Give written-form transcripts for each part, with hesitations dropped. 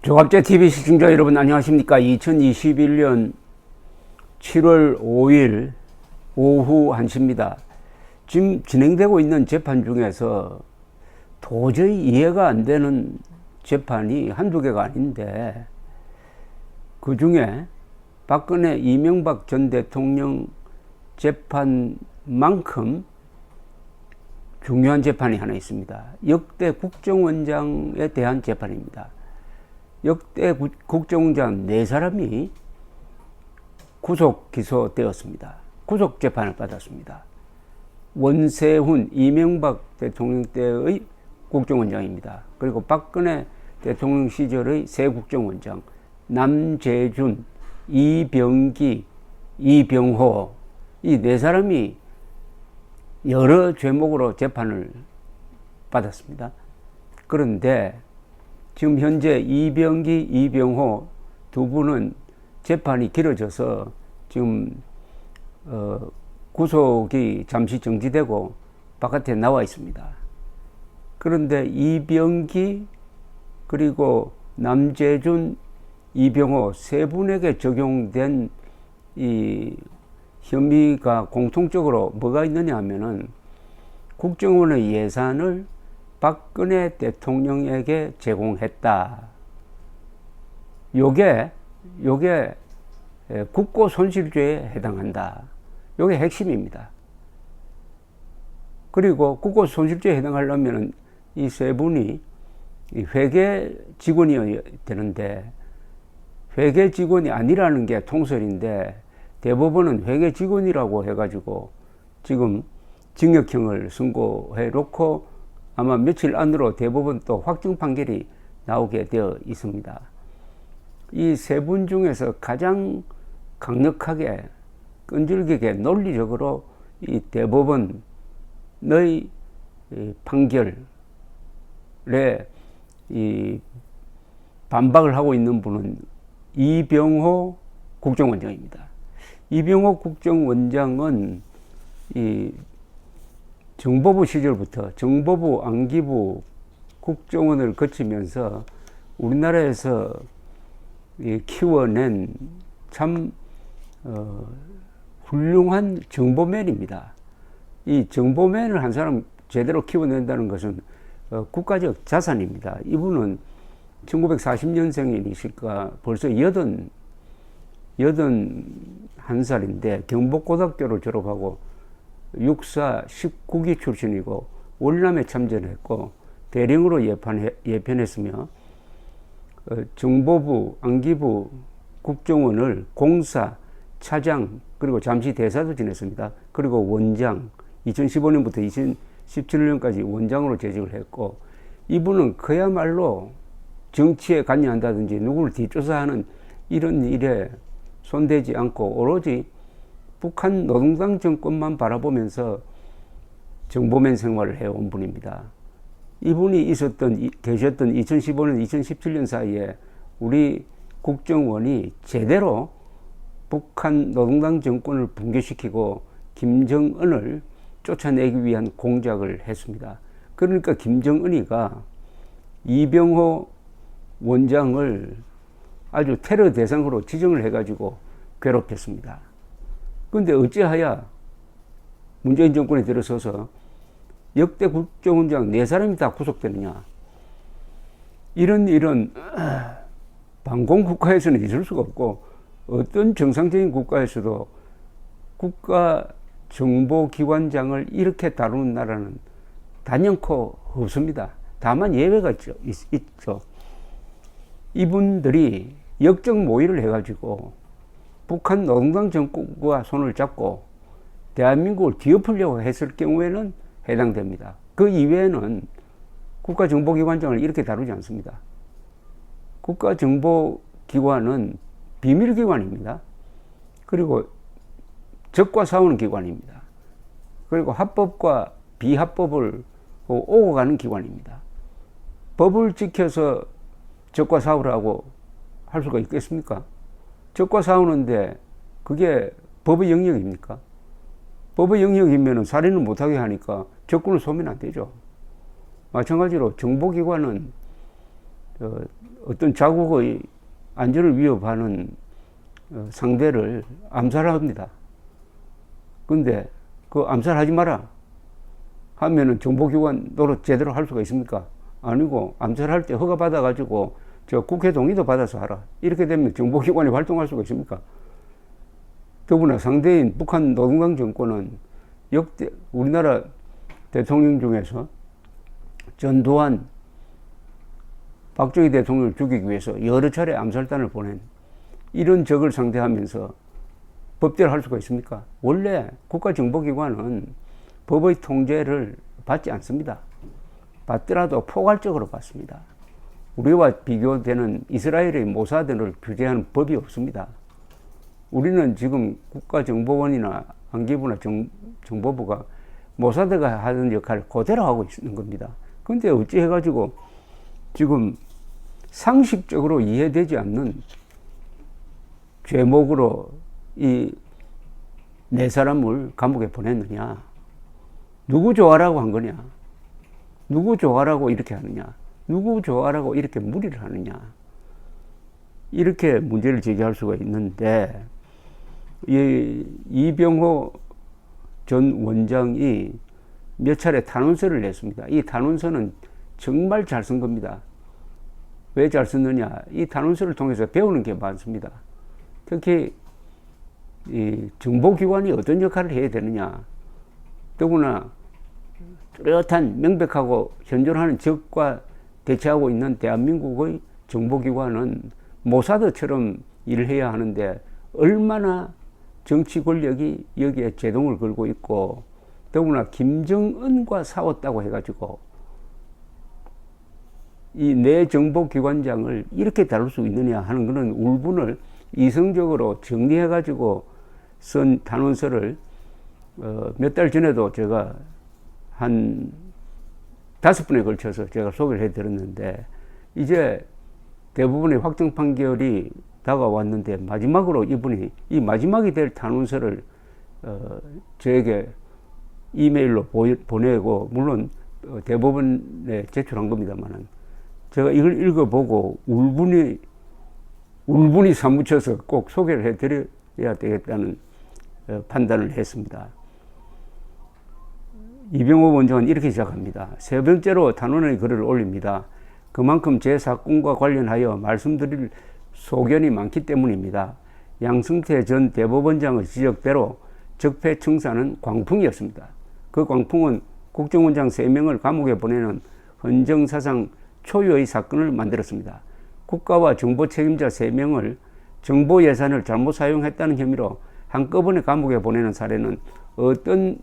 조갑제 TV 시청자 여러분 안녕하십니까? 2021년 7월 5일 오후 1시입니다. 지금 진행되고 있는 재판 중에서 도저히 이해가 안 되는 재판이 한두 개가 아닌데, 그 중에 박근혜 이명박 전 대통령 재판만큼 중요한 재판이 하나 있습니다. 역대 국정원장에 대한 재판입니다. 역대 국정원장 4사람이 구속 기소되었습니다. 구속 재판을 받았습니다. 원세훈 이명박 대통령 때의 국정원장입니다. 그리고 박근혜 대통령 시절의 새 국정원장 남재준, 이병기, 이병호, 이 4사람이 여러 죄목으로 재판을 받았습니다. 그런데 지금 현재 이병기, 이병호 두 분은 재판이 길어져서 지금 구속이 잠시 정지되고 바깥에 나와 있습니다. 그런데 이병기 그리고 남재준, 이병호 세 분에게 적용된 이 혐의가 공통적으로 뭐가 있느냐 하면은 국정원의 예산을 박근혜 대통령에게 제공했다. 요게 국고손실죄에 해당한다. 요게 핵심입니다. 그리고 국고손실죄에 해당하려면 이 세 분이 회계 직원이어야 되는데, 회계 직원이 아니라는 게 통설인데, 대법원은 회계 직원이라고 해가지고 지금 징역형을 선고해 놓고 아마 며칠 안으로 대법원 또 확정 판결이 나오게 되어 있습니다. 이 세 분 중에서 가장 강력하게 끈질기게 논리적으로 이 대법원의 판결에 이 반박을 하고 있는 분은 이병호 국정원장입니다. 이병호 국정원장은 이 정보부 시절부터 정보부, 안기부, 국정원을 거치면서 우리나라에서 키워낸 참 훌륭한 정보맨입니다. 이 정보맨을 한 사람 제대로 키워낸다는 것은 국가적 자산입니다. 이분은 1940년생이니까 벌써 81살인데 경복고등학교를 졸업하고 육사 19기 출신이고 월남에 참전했고 대령으로 예편했으며 정보부, 안기부, 국정원을 공사, 차장, 그리고 잠시 대사도 지냈습니다. 그리고 원장, 2015년부터 2017년까지 원장으로 재직을 했고, 이분은 그야말로 정치에 관여한다든지 누구를 뒷조사하는 이런 일에 손대지 않고 오로지 북한 노동당 정권만 바라보면서 정보맨 생활을 해온 분입니다. 이분이 계셨던 2015년, 2017년 사이에 우리 국정원이 제대로 북한 노동당 정권을 붕괴시키고 김정은을 쫓아내기 위한 공작을 했습니다. 그러니까 김정은이가 이병호 원장을 아주 테러 대상으로 지정을 해가지고 괴롭혔습니다. 그런데 어찌하여 문재인 정권에 들어서서 역대 국정원장 4사람이 다 구속되느냐. 이런 일은 반공국가에서는 있을 수가 없고, 어떤 정상적인 국가에서도 국가정보기관장을 이렇게 다루는 나라는 단연코 없습니다. 다만 예외가 있죠. 이분들이 역적 모의를 해가지고 북한 노동당 정권과 손을 잡고 대한민국을 뒤엎으려고 했을 경우에는 해당됩니다. 그 이외에는 국가정보기관장을 이렇게 다루지 않습니다. 국가정보기관은 비밀기관입니다. 그리고 적과 싸우는 기관입니다. 그리고 합법과 비합법을 오고 가는 기관입니다. 법을 지켜서 적과 싸우라고 할 수가 있겠습니까? 적과 싸우는데 그게 법의 영역입니까? 법의 영역이면 살인을 못하게 하니까 적군을 쏘면 안 되죠. 마찬가지로 정보기관은 어떤 자국의 안전을 위협하는 상대를 암살합니다. 근데 그 암살하지 마라 하면은 정보기관 노릇 제대로 할 수가 있습니까? 아니고 암살할 때 허가 받아가지고 저 국회 동의도 받아서 하라. 이렇게 되면 정보기관이 활동할 수가 있습니까? 더구나 상대인 북한 노동당 정권은 역대 우리나라 대통령 중에서 전두환, 박정희 대통령을 죽이기 위해서 여러 차례 암살단을 보낸 이런 적을 상대하면서 법대로 할 수가 있습니까? 원래 국가정보기관은 법의 통제를 받지 않습니다. 받더라도 포괄적으로 받습니다. 우리와 비교되는 이스라엘의 모사드를 규제하는 법이 없습니다. 우리는 지금 국가정보원이나 안기부나 정보부가 모사드가 하는 역할을 그대로 하고 있는 겁니다. 그런데 어찌 해가지고 지금 상식적으로 이해되지 않는 죄목으로 이 네 사람을 감옥에 보냈느냐? 누구 좋아라고 한 거냐? 누구 좋아라고 이렇게 하느냐? 누구 좋아라고 이렇게 무리를 하느냐? 이렇게 문제를 제기할 수가 있는데, 이병호 전 원장이 몇 차례 탄원서를 냈습니다. 이 탄원서는 정말 잘 쓴 겁니다. 왜 잘 썼느냐? 이 탄원서를 통해서 배우는 게 많습니다. 특히 이 정보기관이 어떤 역할을 해야 되느냐? 더구나 뚜렷한 명백하고 현존하는 적과 대처하고 있는 대한민국의 정보기관은 모사드처럼 일을 해야 하는데 얼마나 정치 권력이 여기에 제동을 걸고 있고, 더구나 김정은과 싸웠다고 해가지고 이 내 정보기관장을 이렇게 다룰 수 있느냐 하는 것은 울분을 이성적으로 정리해가지고 쓴 단원서를 몇 달 전에도 제가 한 5번에 걸쳐서 제가 소개를 해드렸는데, 이제 대부분의 확정 판결이 다가왔는데 마지막으로 이분이 이 마지막이 될 단원서를 저에게 이메일로 보내고, 물론 대법원에 제출한 겁니다만은 제가 이걸 읽어보고 울분이 사무쳐서 꼭 소개를 해드려야 되겠다는 판단을 했습니다. 이병호 원장은 이렇게 시작합니다. 세 번째로 단원의 글을 올립니다. 그만큼 제 사건과 관련하여 말씀드릴 소견이 많기 때문입니다. 양승태 전 대법원장의 지적대로 적폐청산은 광풍이었습니다. 그 광풍은 국정원장 3명을 감옥에 보내는 헌정사상 초유의 사건을 만들었습니다. 국가와 정보 책임자 3명을 정보 예산을 잘못 사용했다는 혐의로 한꺼번에 감옥에 보내는 사례는 어떤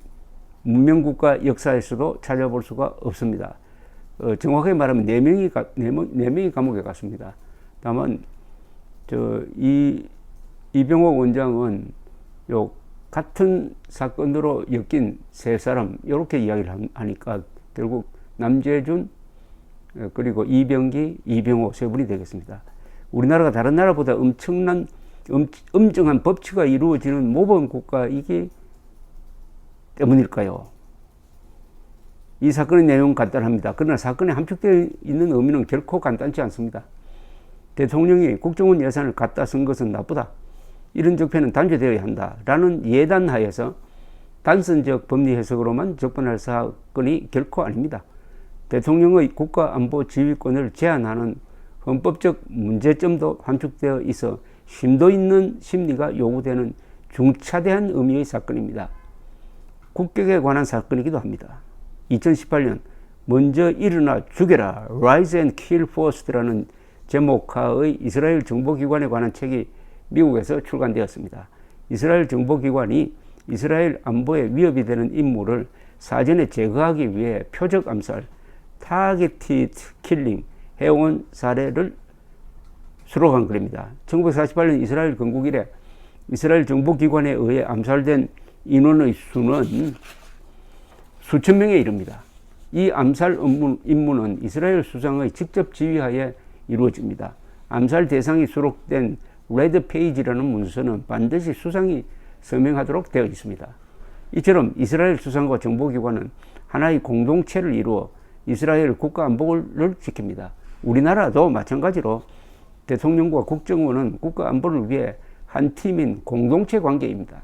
문명국가 역사에서도 찾아볼 수가 없습니다. 정확하게 말하면 4명이 감옥에 갔습니다. 다만 이병호 원장은 요 같은 사건으로 엮인 3사람 이렇게 이야기를 하니까 결국 남재준, 그리고 이병기, 이병호 3분이 되겠습니다. 우리나라가 다른 나라보다 엄정한 법치가 이루어지는 모범국가이기 때문일까요? 이 사건의 내용은 간단합니다. 그러나 사건에 함축되어 있는 의미는 결코 간단치 않습니다. 대통령이 국정원 예산을 갖다 쓴 것은 나쁘다, 이런 적폐는 단죄되어야 한다 라는 예단하에서 단선적 법리 해석으로만 접근할 사건이 결코 아닙니다. 대통령의 국가안보 지휘권을 제한하는 헌법적 문제점도 함축되어 있어 심도 있는 심리가 요구되는 중차대한 의미의 사건입니다. 국격에 관한 사건이기도 합니다. 2018년 먼저 일어나 죽여라, Rise and Kill First라는 제목하의 이스라엘 정보기관에 관한 책이 미국에서 출간되었습니다. 이스라엘 정보기관이 이스라엘 안보에 위협이 되는 인물을 사전에 제거하기 위해 표적 암살, 타겟티드 킬링 해온 사례를 수록한 글입니다. 1948년 이스라엘 건국 이래 이스라엘 정보기관에 의해 암살된 인원의 수는 수천 명에 이릅니다. 이 암살 임무는 이스라엘 수상의 직접 지휘하에 이루어집니다. 암살 대상이 수록된 레드 페이지라는 문서는 반드시 수상이 서명하도록 되어 있습니다. 이처럼 이스라엘 수상과 정보기관은 하나의 공동체를 이루어 이스라엘 국가 안보를 지킵니다. 우리나라도 마찬가지로 대통령과 국정원은 국가 안보를 위해 한 팀인 공동체 관계입니다.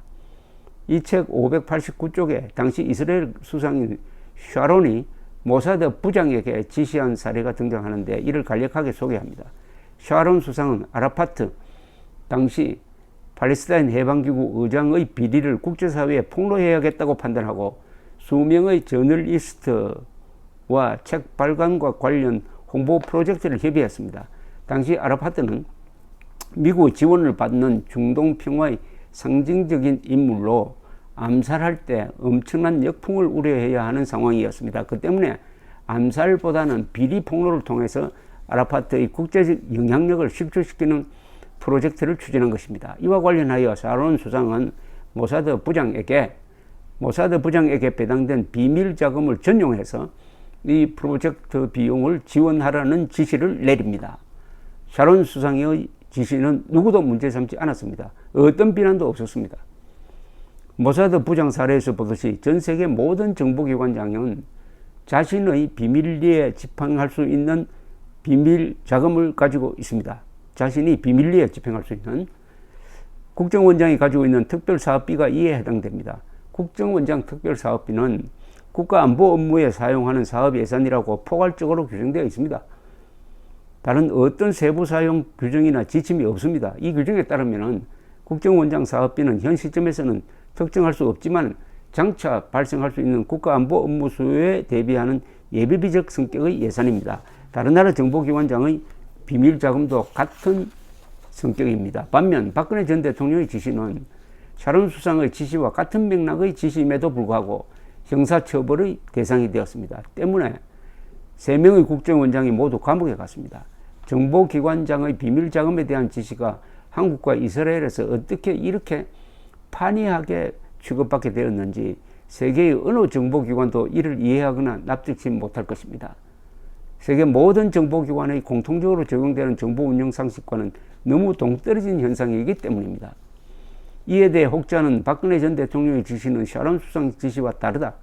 이 책 589쪽에 당시 이스라엘 수상인 샤론이 모사드 부장에게 지시한 사례가 등장하는데 이를 간략하게 소개합니다. 샤론 수상은 아라파트 당시 팔레스타인 해방기구 의장의 비리를 국제사회에 폭로해야겠다고 판단하고 수명의 저널리스트와 책 발간과 관련 홍보 프로젝트를 협의했습니다. 당시 아라파트는 미국 지원을 받는 중동 평화의 상징적인 인물로 암살할 때 엄청난 역풍을 우려해야 하는 상황이었습니다. 그 때문에 암살보다는 비리 폭로를 통해서 아라파트의 국제적 영향력을 실추시키는 프로젝트를 추진한 것입니다. 이와 관련하여 샤론 수상은 모사드 부장에게 배당된 비밀 자금을 전용해서 이 프로젝트 비용을 지원하라는 지시를 내립니다. 샤론 수상의 지시는 누구도 문제 삼지 않았습니다. 어떤 비난도 없었습니다. 모사드 부장 사례에서 보듯이 전 세계 모든 정보기관장은 자신의 비밀리에 집행할 수 있는 비밀 자금을 가지고 있습니다. 자신이 비밀리에 집행할 수 있는 국정원장이 가지고 있는 특별사업비가 이에 해당됩니다. 국정원장 특별사업비는 국가안보 업무에 사용하는 사업 예산이라고 포괄적으로 규정되어 있습니다. 다른 어떤 세부 사용 규정이나 지침이 없습니다. 이 규정에 따르면 국정원장 사업비는 현 시점에서는 특정할 수 없지만 장차 발생할 수 있는 국가안보 업무 수요에 대비하는 예비비적 성격의 예산입니다. 다른 나라 정보기관장의 비밀자금도 같은 성격입니다. 반면 박근혜 전 대통령의 지시는 샤론 수상의 지시와 같은 맥락의 지시임에도 불구하고 형사처벌의 대상이 되었습니다. 때문에 3명의 국정원장이 모두 감옥에 갔습니다. 정보기관장의 비밀자금에 대한 지시가 한국과 이스라엘에서 어떻게 이렇게 판이하게 취급받게 되었는지 세계의 어느 정보기관도 이를 이해하거나 납득치 못할 것입니다. 세계 모든 정보기관의 공통적으로 적용되는 정보운영 상식과는 너무 동떨어진 현상이기 때문입니다. 이에 대해 혹자는 박근혜 전 대통령의 지시는 샤론 수상 지시와 다르다.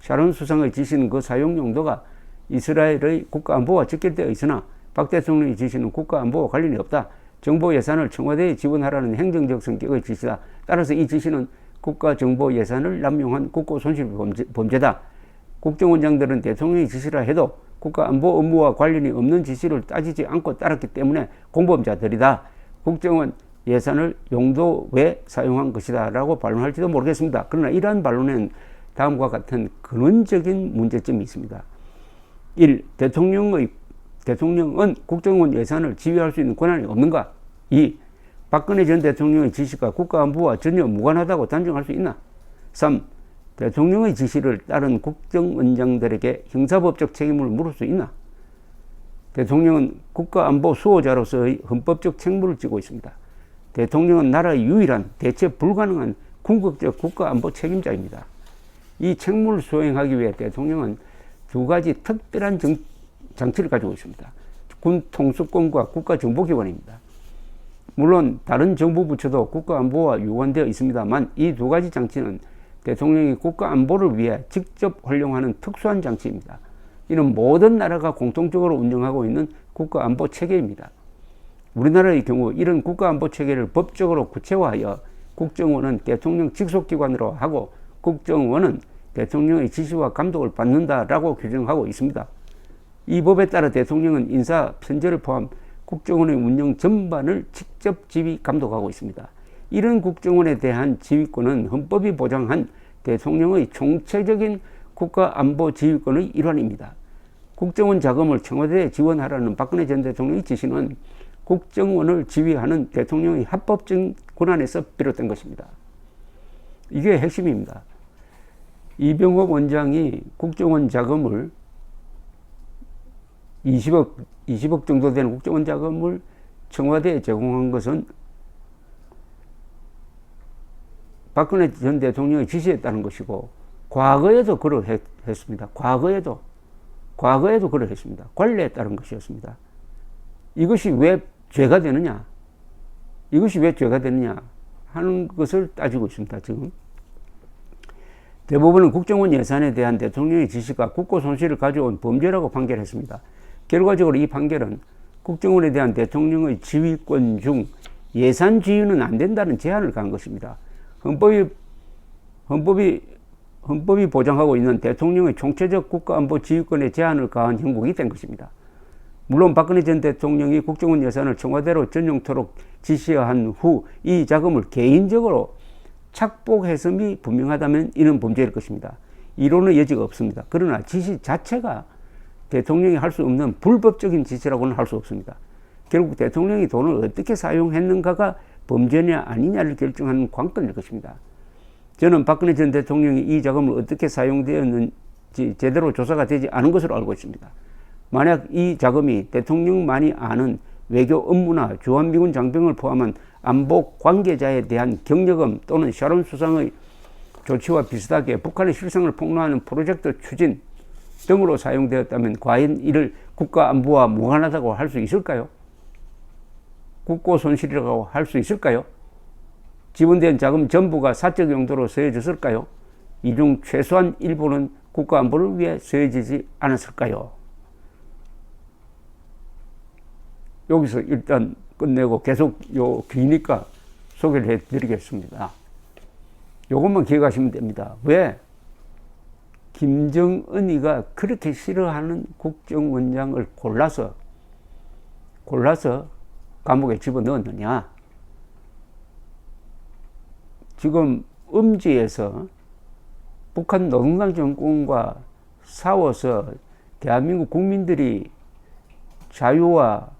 샤론 수상의 지시는 그 사용 용도가 이스라엘의 국가안보와 직결되어 있으나 박 대통령의 지시는 국가안보와 관련이 없다. 정보 예산을 청와대에 지원하라는 행정적 성격의 지시다. 따라서 이 지시는 국가정보 예산을 남용한 국고손실 범죄다. 국정원장들은 대통령의 지시라 해도 국가안보 업무와 관련이 없는 지시를 따지지 않고 따랐기 때문에 공범자들이다. 국정원 예산을 용도 외 사용한 것이다 라고 반론할지도 모르겠습니다. 그러나 이러한 반론에는 다음과 같은 근원적인 문제점이 있습니다. 1. 대통령은 국정원 예산을 지휘할 수 있는 권한이 없는가? 2. 박근혜 전 대통령의 지시가 국가안보와 전혀 무관하다고 단정할 수 있나? 3. 대통령의 지시를 따른 국정원장들에게 형사법적 책임을 물을 수 있나? 대통령은 국가안보 수호자로서의 헌법적 책무를 지고 있습니다. 대통령은 나라의 유일한 대체 불가능한 궁극적 국가안보 책임자입니다. 이 책무를 수행하기 위해 대통령은 2가지 특별한 장치를 가지고 있습니다. 군 통수권과 국가정보기관입니다. 물론 다른 정부 부처도 국가안보와 유관되어 있습니다만 이 2가지 장치는 대통령이 국가안보를 위해 직접 활용하는 특수한 장치입니다. 이는 모든 나라가 공통적으로 운영하고 있는 국가안보 체계입니다. 우리나라의 경우 이런 국가안보 체계를 법적으로 구체화하여 국정원은 대통령 직속기관으로 하고 국정원은 대통령의 지시와 감독을 받는다라고 규정하고 있습니다. 이 법에 따라 대통령은 인사, 편제를 포함 국정원의 운영 전반을 직접 지휘 감독하고 있습니다. 이런 국정원에 대한 지휘권은 헌법이 보장한 대통령의 총체적인 국가안보 지휘권의 일환입니다. 국정원 자금을 청와대에 지원하라는 박근혜 전 대통령의 지시는 국정원을 지휘하는 대통령의 합법적 권한에서 비롯된 것입니다. 이게 핵심입니다. 이병호 원장이 국정원 자금을 20억 정도 되는 국정원 자금을 청와대에 제공한 것은 박근혜 전 대통령의 지시에 따른 것이고 과거에도 그러했습니다. 과거에도 그러했습니다. 관례에 따른 것이었습니다. 이것이 왜 죄가 되느냐? 이것이 왜 죄가 되느냐 하는 것을 따지고 있습니다. 지금 대법원은 국정원 예산에 대한 대통령의 지시가 국고 손실을 가져온 범죄라고 판결했습니다. 결과적으로 이 판결은 국정원에 대한 대통령의 지휘권 중 예산 지휘는 안 된다는 제한을 간 것입니다. 헌법이 보장하고 있는 대통령의 총체적 국가안보 지휘권에 제한을 가한 형국이 된 것입니다. 물론 박근혜 전 대통령이 국정원 예산을 청와대로 전용토록 지시한 후 이 자금을 개인적으로 착복했음이 분명하다면 이는 범죄일 것입니다. 이론의 여지가 없습니다. 그러나 지시 자체가 대통령이 할 수 없는 불법적인 지시라고는 할 수 없습니다. 결국 대통령이 돈을 어떻게 사용했는가가 범죄냐 아니냐를 결정하는 관건일 것입니다. 저는 박근혜 전 대통령이 이 자금을 어떻게 사용되었는지 제대로 조사가 되지 않은 것으로 알고 있습니다. 만약 이 자금이 대통령만이 아는 외교 업무나 주한미군 장병을 포함한 안보 관계자에 대한 경력금 또는 샤론 수상의 조치와 비슷하게 북한의 실상을 폭로하는 프로젝트 추진 등으로 사용되었다면 과연 이를 국가안보와 무관하다고 할 수 있을까요? 국고 손실이라고 할 수 있을까요? 지분된 자금 전부가 사적 용도로 쓰여졌을까요? 이 중 최소한 일부는 국가안보를 위해 쓰여지지 않았을까요? 여기서 일단 끝내고 계속 기니까 소개를 해드리겠습니다. 요것만 기억하시면 됩니다. 왜? 김정은이가 그렇게 싫어하는 국정원장을 골라서 감옥에 집어넣었느냐? 지금 음지에서 북한 노동당 정권과 싸워서 대한민국 국민들이 자유와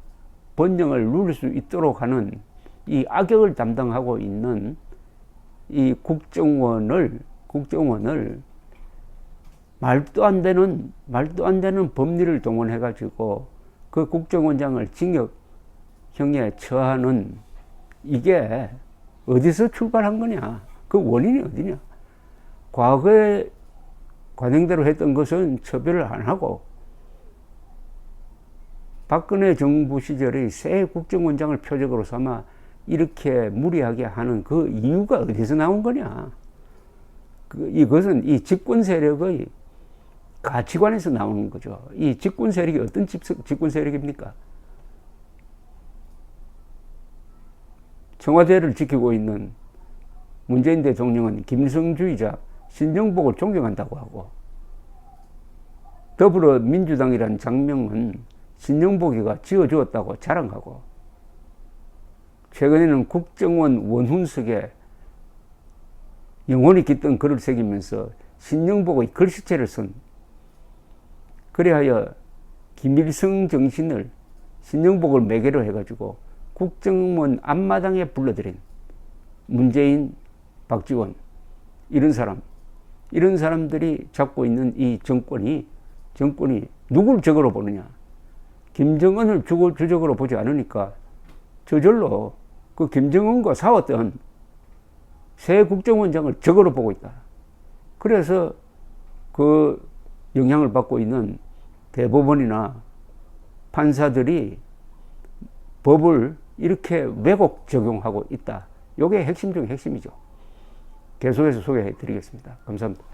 번영을 누릴 수 있도록 하는 이 악역을 담당하고 있는 이 국정원을 말도 안 되는 법리를 동원해 가지고 그 국정원장을 징역형에 처하는 이게 어디서 출발한 거냐? 그 원인이 어디냐? 과거에 관행대로 했던 것은 처벌을 안 하고 박근혜 정부 시절의 새 국정원장을 표적으로 삼아 이렇게 무리하게 하는 그 이유가 어디서 나온 거냐? 이것은 이 집권 세력의 가치관에서 나오는 거죠. 이 집권 세력이 어떤 집권 세력입니까? 청와대를 지키고 있는 문재인 대통령은 김일성주의자 신정복을 존경한다고 하고, 더불어민주당이라는 장명은 신정복이가 지어주었다고 자랑하고, 최근에는 국정원 원훈석에 영혼이 깃든 글을 새기면서 신정복의 글씨체를 쓴, 그래하여 김일성 정신을 신정복을 매개로 해가지고 국정원 앞마당에 불러들인 문재인, 박지원 이런 사람들이 잡고 있는 이 정권이 누굴 적으로 보느냐? 김정은을 주적으로 보지 않으니까 저절로 그 김정은과 싸웠던 새 국정원장을 적으로 보고 있다. 그래서 그 영향을 받고 있는 대법원이나 판사들이 법을 이렇게 왜곡 적용하고 있다. 이게 핵심 중 핵심이죠. 계속해서 소개해 드리겠습니다. 감사합니다.